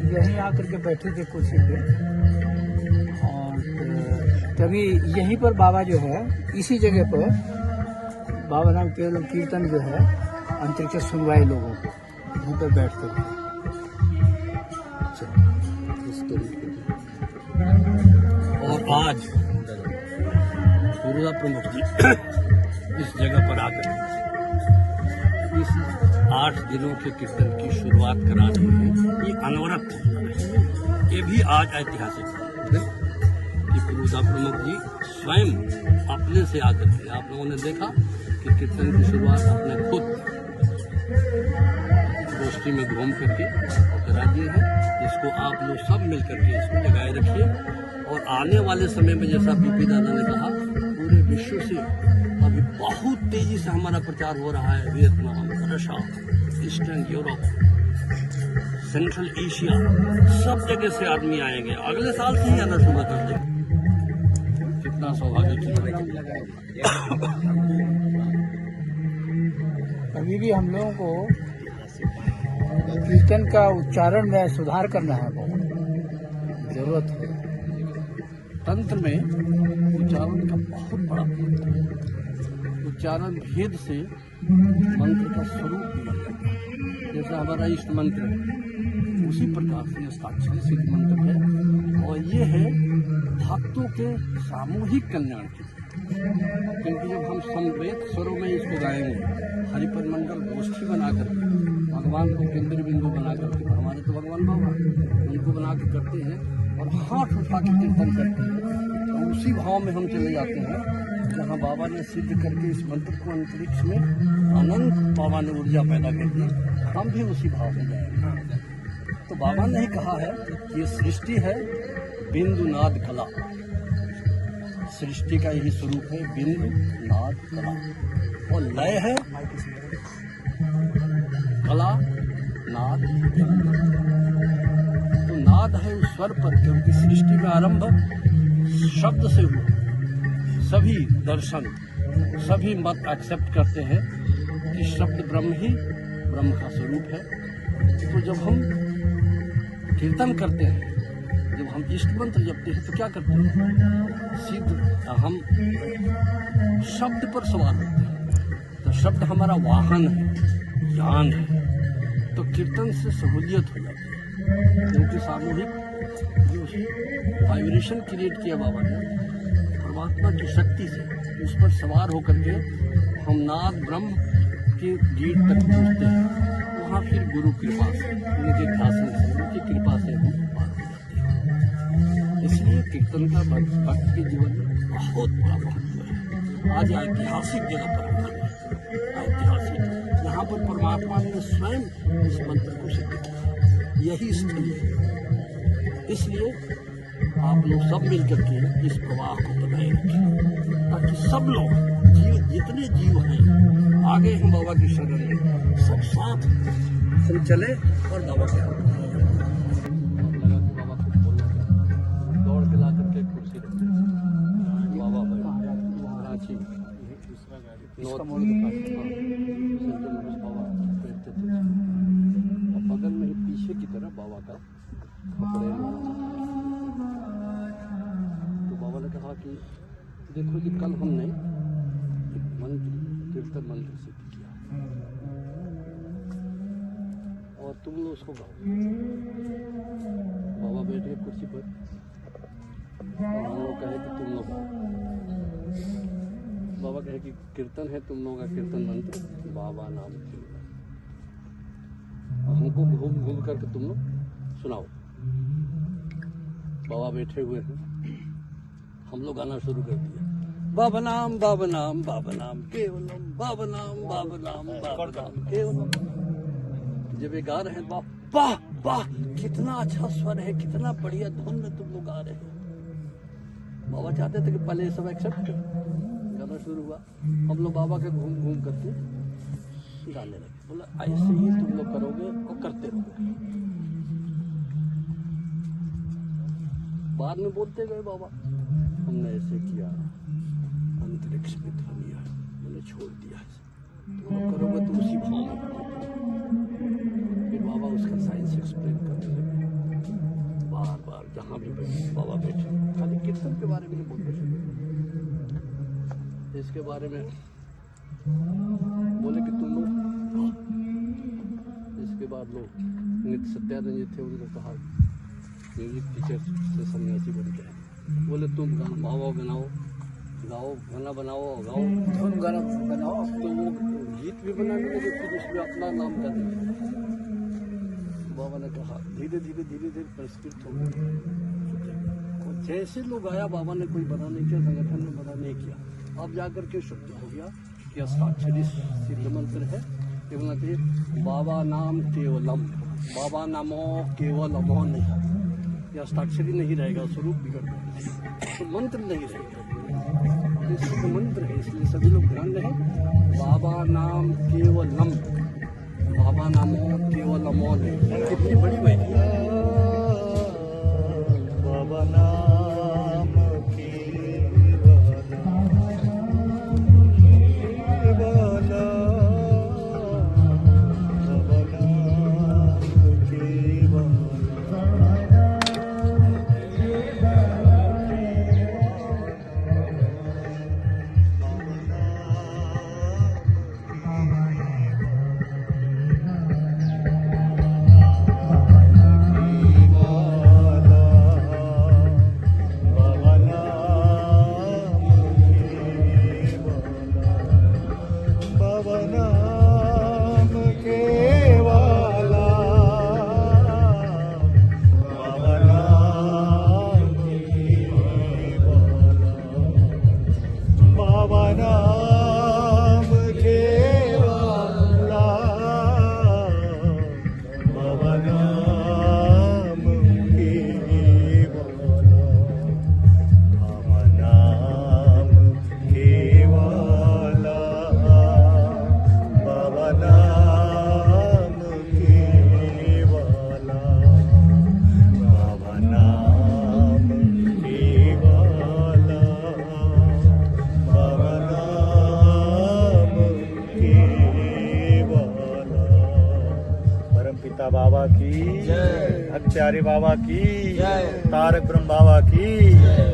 यहीं आकर के बैठे थे कुर्सी पे और तभी यहीं पर बाबा जो है इसी जगह पर बाबा नाम केवल कीर्तन जो है अंतरिक्ष सुनवाए लोगों को वहीं पर बैठते थे। और आज गुरुदा प्रमुख जी इस जगह पर आकर इस 8 दिनों के कीर्तन की शुरुआत करा रहे हैं। ये अनवरत ये भी आज ऐतिहासिक है कि गुरुदा प्रमुख जी स्वयं अपने से आकर के आप लोगों ने देखा कि कीर्तन की शुरुआत अपने खुद गोष्ठी में घूम करके करा दिए हैं, जिसको आप लोग सब मिल करके इसको जगाए रखिए। और आने वाले समय में जैसा बीपी दादा ने कहा पूरे विश्व से अभी बहुत तेजी से हमारा प्रचार हो रहा है। Vietnam, Russia, eastern Europe, central Asia, सब जगह से आदमी आएंगे। अगले साल से ही आना शुरू कर देंगे। कितना सौभाग्य की अभी भी हम लोगों को कीर्तन का उच्चारण में सुधार करना है, बहुत जरूरत है। तंत्र में उच्चारण का बहुत बड़ा महत्व है। उच्चारण भेद से मंत्र का स्वरूप भी बन जाता है। जैसा हमारा इष्ट मंत्र है उसी प्रकार से हस्ताक्षर सिद्ध मंत्र है और ये है भक्तों के सामूहिक कल्याण के। क्योंकि जब हम समवेत स्वरों में इसको गाएंगे, हरिपरमंडल गोष्ठी बनाकर भगवान को केंद्र बिंदु बना करके, हमारे तो भगवान बाबा उनको बना के करते हैं और हाथ उठा के कीर्तन करते हैं, तो उसी भाव में हम चले जाते हैं जहाँ बाबा ने सिद्ध करके इस मंत्र को अंतरिक्ष में अनंत बाबा ने ऊर्जा पैदा कर दी। हम भी उसी भाव में जाएंगे। तो बाबा ने ही कहा है कि ये सृष्टि है बिंदु नाद कला। सृष्टि का यही स्वरूप है बिंदु नाद कला, और लय है कला नाद। तो नाद है उस स्वर पर, क्योंकि सृष्टि का आरंभ शब्द से हुआ। सभी दर्शन, सभी मत एक्सेप्ट करते हैं कि शब्द ब्रह्म ही ब्रह्म का स्वरूप है। तो जब हम कीर्तन करते हैं, जब हम इष्ट मंत्र जपते हैं, तो क्या करते हैं? सिद्ध हम शब्द पर सवार होते हैं। तो शब्द हमारा वाहन है, ज्ञान है। तो कीर्तन से सहूलियत हो जाती है, क्योंकि सामूहिक जो वाइब्रेशन क्रिएट किया बाबा ने परमात्मा की शक्ति से, उस पर सवार होकर के हम नाद ब्रह्म के गेट तक पहुँचते हैं। वहाँ फिर गुरु कृपा से, उनके ध्यान से, उनकी कृपा से हम पार हो जाते हैं। इसलिए कीर्तन का भक्त के जीवन में बहुत बड़ा महत्व है। आज ऐतिहासिक जगह पर हम खड़े हैं, ऐतिहासिक, यहाँ पर परमात्मा ने स्वयं इस मंत्र को सिद्ध किया। यही स्थल है। इसलिए आप लोग सब मिलकर के इस प्रवाह को बनाए रखें, ताकि सब लोग जीव, जितने जीव हैं, आगे हम बाबा की शरण में सब साथ हम चले और बाबा के हाथ में बाबा को बोलना चाहिए। दौड़ के ला करके कुर्सी रखते बाबा रांची बाबा बैठते थे, और बगल में ही पीछे की तरफ बाबा का कपड़े। कहा कि देखो जी, कल हमने एक मंत्र, कीर्तन मंत्र सिद्ध किया और तुम लोग उसको गाओ। बाबा बैठ गए कुर्सी पर, हम लोग कहे कि तुम लोग गाओ। बाबा कहे कि कीर्तन है तुम लोगों का कीर्तन मंत्र, बाबा नाम कीर्तन, और हमको घूम घूम करके तुम लोग सुनाओ। बाबा बैठे हुए हैं, हम लोग गाना शुरू कर दिया। बाबा नाम बाबा नाम बाबा नाम केवलम, बाबा नाम बाबा नाम बाबा नाम केवलम। जब ये गा रहे हैं वाह वाह वाह, कितना अच्छा स्वर है, कितना बढ़िया धुन में तुम लोग गा रहे हैं। बाबा चाहते थे कि पहले ये सब एक्सेप्ट कर। गाना शुरू हुआ, हम लोग बाबा के घूम घूम करके गाने लगे। बोला ऐसे ही तुम लोग करोगे और करते रहोगे। बाद में बोलते गए बाबा, हमने ऐसे किया, अंतरिक्ष में ध्वनि है, मैंने छोड़ दिया। तुम लोग करोगे तो उसी भाव में करोगे। फिर बाबा उसका साइंस एक्सप्लेन करने लगे। बार बार जहाँ भी बैठे बाबा बैठे, खाली कीर्तन के बारे में ही बोलते थे। इसके बारे में बोले कि तुम लोग, इसके बाद लोग नित्य सत्यानंद जी थे, उनको कहा म्यूजिक टीचर से सन्यासी बन गए। बोले तुम गाओ बनाओ, गाओ गाना बनाओ, गाओ धुन गाना बनाओ। तो वो गीत भी बनाने लगे, फिर उसमें अपना नाम करने लगे। बाबा ने कहा धीरे धीरे धीरे धीरे परिष्कृत हो गए। जैसे लोग आया, बाबा ने कोई बना नहीं किया, संगठन ने बना नहीं किया। अब जाकर के शुद्ध हो गया कि हस्ताक्षरी सिद्ध मंत्र है। ये बोलना चाहिए बाबा नाम केवलम, बाबा नामो केवलमो नहीं। ये हस्ताक्षरी नहीं रहेगा, स्वरूप बिगड़ जाएगा, तो मंत्र नहीं रहेगा। ये सिद्ध मंत्र है, इसलिए सभी लोग ध्यान रहे। बाबा नाम केवलम, बाबा नामो केवलमो नहीं। कितनी बड़ी बात है। बाबा नाम बाबा की जय, हत्यारे बाबा की जय, तारक ब्रह्म बाबा की जय।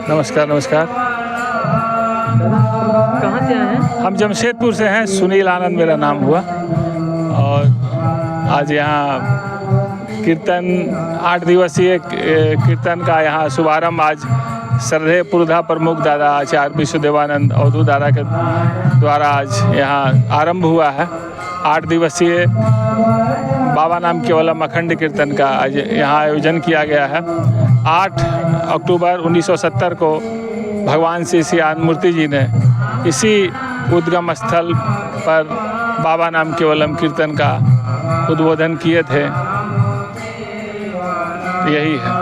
नमस्कार नमस्कार। कहाँ से आए हैं? हम जमशेदपुर से हैं, सुनील आनंद मेरा नाम हुआ। और आज यहाँ कीर्तन 8 दिवसीय कीर्तन का यहाँ शुभारंभ आज श्रद्धेय पुरोधा प्रमुख दादा आचार्य विश्वदेवानंद अवधूत दादा के द्वारा आज यहाँ आरंभ हुआ है। 8 दिवसीय बाबा नाम केवलम अखंड कीर्तन का आज यहाँ आयोजन किया गया है। 8 अक्टूबर 1970 को भगवान श्री श्री आनंदमूर्ति जी ने इसी उद्गम स्थल पर बाबा नाम केवलम कीर्तन का उद्बोधन किए थे। यही है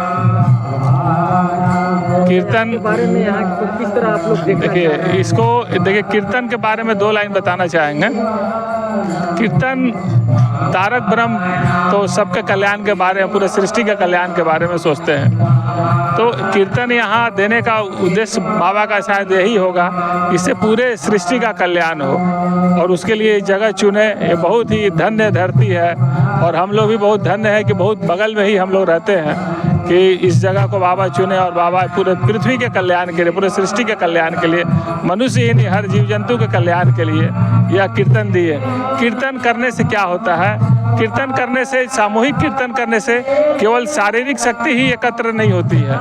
कीर्तन के बारे में। यहाँ किस तरह आप लोग देखिए कीर्तन के बारे में 2 लाइन बताना चाहेंगे। कीर्तन तारक ब्रह्म तो सबके कल्याण के बारे में, पूरे सृष्टि के कल्याण के बारे में सोचते हैं। तो कीर्तन यहाँ देने का उद्देश्य बाबा का शायद यही होगा, इससे पूरे सृष्टि का कल्याण हो। और उसके लिए जगह चुने, ये बहुत ही धन्य धरती है। और हम लोग भी बहुत धन्य है कि बहुत बगल में ही हम लोग रहते हैं कि इस जगह को बाबा चुने। और बाबा पूरे पृथ्वी के कल्याण के लिए, पूरे सृष्टि के कल्याण के लिए, मनुष्य ही नहीं हर जीव जंतु के कल्याण के लिए यह कीर्तन दिए। कीर्तन करने से क्या होता है? कीर्तन करने से, सामूहिक कीर्तन करने से केवल शारीरिक शक्ति ही एकत्र नहीं होती है,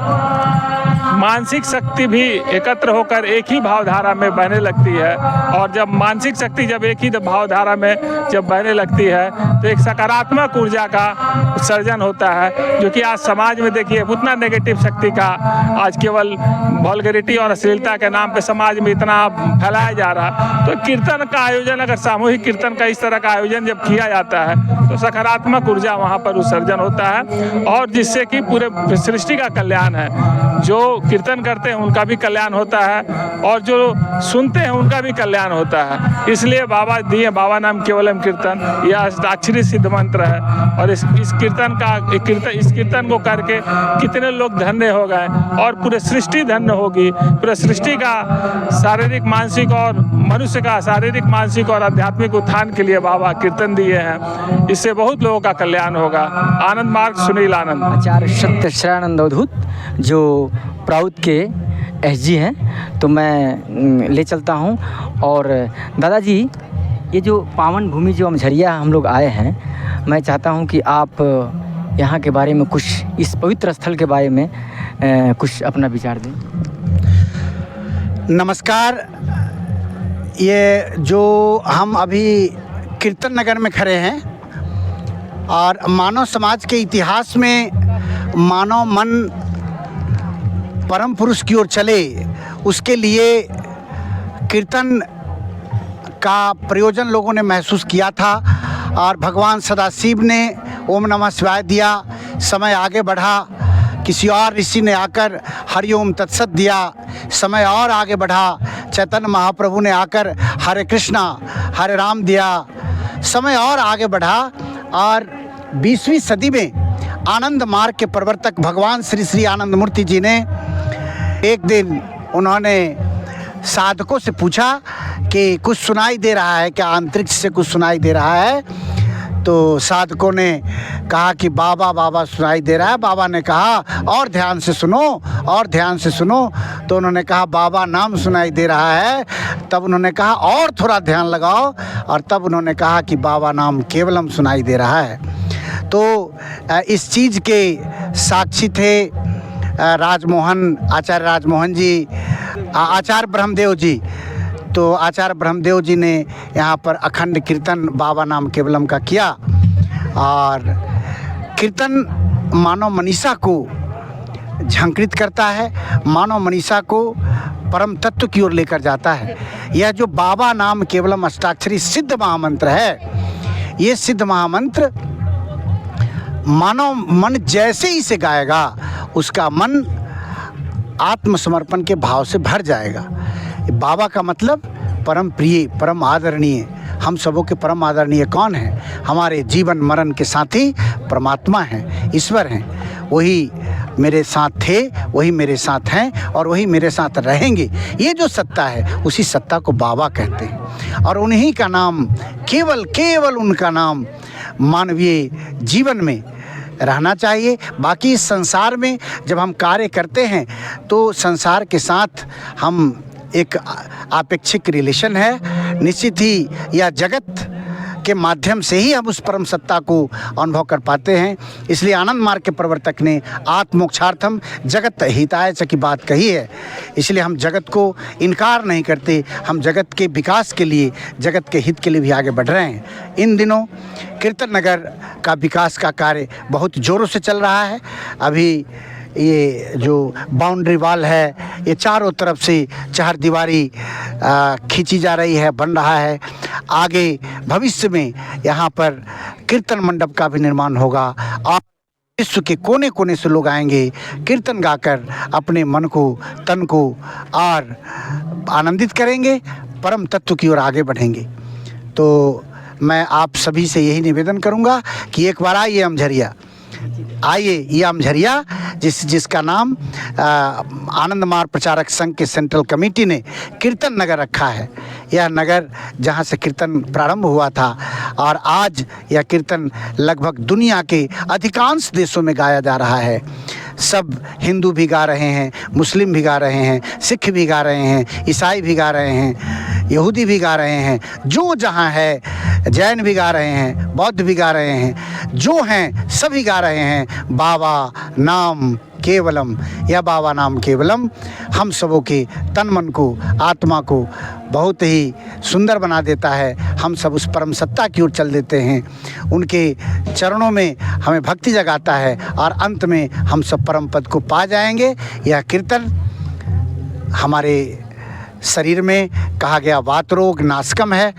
मानसिक शक्ति भी एकत्र होकर एक ही भावधारा में बहने लगती है। और जब मानसिक शक्ति जब एक ही भावधारा में जब बहने लगती है तो एक सकारात्मक ऊर्जा का उत्सर्जन होता है, जो कि आज समाज में देखिए उतना नेगेटिव शक्ति का आज केवल वल्गैरिटी और अश्लीलता के नाम पे समाज में इतना फैलाया जा रहा है। तो कीर्तन का आयोजन, अगर सामूहिक कीर्तन का इस तरह का आयोजन जब किया जाता है तो सकारात्मक ऊर्जा वहाँ पर उत्सर्जन होता है, और जिससे कि पूरे सृष्टि का कल्याण है। जो कीर्तन करते हैं उनका भी कल्याण होता है और जो सुनते हैं उनका भी कल्याण होता है। इसलिए बाबा दिए बाबा नाम केवलम कीर्तन, यह अष्टाक्षरी सिद्ध मंत्र है। और इस कीर्तन को करके कितने लोग धन्य हो गए और पूरे सृष्टि धन्य होगी। पूरे सृष्टि का शारीरिक मानसिक और मनुष्य का शारीरिक मानसिक और आध्यात्मिक उत्थान के लिए बाबा कीर्तन दिए हैं। इससे बहुत लोगों का कल्याण होगा। आनंद मार्ग सुनील आनंद। आचार्य सत्य श्रेयानंद अवधूत जो प्राउद के एसजी हैं, तो मैं ले चलता हूं। और दादाजी, ये जो पावन भूमि जो अमझरिया हम लोग आए हैं, मैं चाहता हूं कि आप यहाँ के बारे में कुछ, इस पवित्र स्थल के बारे में कुछ अपना विचार दें। नमस्कार। ये जो हम अभी कीर्तन नगर में खड़े हैं और मानव समाज के इतिहास में मानव मन परम पुरुष की ओर चले, उसके लिए कीर्तन का प्रयोजन लोगों ने महसूस किया था। और भगवान सदाशिव ने ओम नमः शिवाय दिया, समय आगे बढ़ा। किसी और ऋषि ने आकर हरिओम तत्सत दिया, समय और आगे बढ़ा। चैतन्य महाप्रभु ने आकर हरे कृष्णा हरे राम दिया, समय और आगे बढ़ा। और 20वीं सदी में आनंद मार्ग के प्रवर्तक भगवान श्री श्री आनंद मूर्ति जी ने एक दिन उन्होंने साधकों से पूछा कि कुछ सुनाई दे रहा है क्या, अंतरिक्ष से कुछ सुनाई दे रहा है? तो साधकों ने कहा कि बाबा बाबा सुनाई दे रहा है। बाबा ने कहा और ध्यान से सुनो, और ध्यान से सुनो। तो उन्होंने कहा बाबा नाम सुनाई दे रहा है। तब उन्होंने कहा और थोड़ा ध्यान लगाओ, और तब उन्होंने कहा कि बाबा नाम केवलम सुनाई दे रहा है। तो इस चीज़ के साक्षी थे राजमोहन, आचार्य राजमोहन जी, आचार्य ब्रह्मदेव जी। तो आचार्य ब्रह्मदेव जी ने यहाँ पर अखंड कीर्तन बाबा नाम केवलम का किया। और कीर्तन मानव मनीषा को झंकृत करता है, मानव मनीषा को परम तत्व की ओर लेकर जाता है। यह जो बाबा नाम केवलम अष्टाक्षरी सिद्ध महामंत्र है, ये सिद्ध महामंत्र मानव मन जैसे ही से गाएगा, उसका मन आत्मसमर्पण के भाव से भर जाएगा। बाबा का मतलब परम प्रिय, परम आदरणीय। हम सबों के परम आदरणीय कौन है? हमारे जीवन मरण के साथी परमात्मा हैं, ईश्वर हैं। वही मेरे साथ थे, वही मेरे साथ हैं और वही मेरे साथ रहेंगे। ये जो सत्ता है, उसी सत्ता को बाबा कहते हैं। और उन्हीं का नाम, केवल उनका नाम मानवीय जीवन में रहना चाहिए। बाकी इस संसार में जब हम कार्य करते हैं तो संसार के साथ हम एक आपेक्षिक रिलेशन है। निश्चित ही यह जगत के माध्यम से ही हम उस परम सत्ता को अनुभव कर पाते हैं। इसलिए आनंद मार्ग के प्रवर्तक ने आत्मोक्षार्थम जगत हिताय च की बात कही है। इसलिए हम जगत को इनकार नहीं करते, हम जगत के विकास के लिए, जगत के हित के लिए भी आगे बढ़ रहे हैं। इन दिनों कीर्तन नगर का विकास का कार्य बहुत ज़ोरों से चल रहा है। अभी ये जो बाउंड्री वाल है, ये चारों तरफ से चहारदीवारी खींची जा रही है, बन रहा है। आगे भविष्य में यहाँ पर कीर्तन मंडप का भी निर्माण होगा और विश्व के कोने कोने से लोग आएंगे, कीर्तन गाकर अपने मन को, तन को और आनंदित करेंगे, परम तत्व की ओर आगे बढ़ेंगे। तो मैं आप सभी से यही निवेदन करूँगा कि एक बार आइए अमझरिया, आइए। ये अमझरिया जिसका नाम आनंद मार्ग प्रचारक संघ के सेंट्रल कमेटी ने कीर्तन नगर रखा है। यह नगर जहाँ से कीर्तन प्रारंभ हुआ था और आज यह कीर्तन लगभग दुनिया के अधिकांश देशों में गाया जा रहा है। सब हिंदू भी गा रहे हैं, मुस्लिम भी गा रहे हैं, सिख भी गा रहे हैं, ईसाई भी गा रहे हैं, यहूदी भी गा रहे हैं, जो जहाँ है, जैन भी गा रहे हैं, बौद्ध भी गा रहे हैं, जो हैं सभी गा रहे हैं बाबा नाम केवलम, यह बाबा नाम केवलम हम सबों के तन मन को, आत्मा को बहुत ही सुंदर बना देता है। हम सब उस परम सत्ता की ओर चल देते हैं, उनके चरणों में हमें भक्ति जगाता है और अंत में हम सब परम पद को पा जाएंगे। यह कीर्तन हमारे शरीर में कहा गया वात रोग नाशकम है,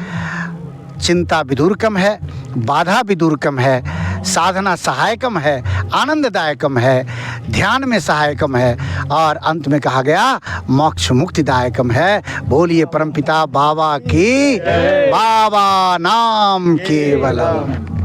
चिंता विदूरकम है, बाधा विदूरकम है, साधना सहायकम है, आनंददायकम है, ध्यान में सहायकम है और अंत में कहा गया मोक्ष मुक्तिदायकम है। बोलिए परमपिता बाबा की, बाबा नाम केवलम।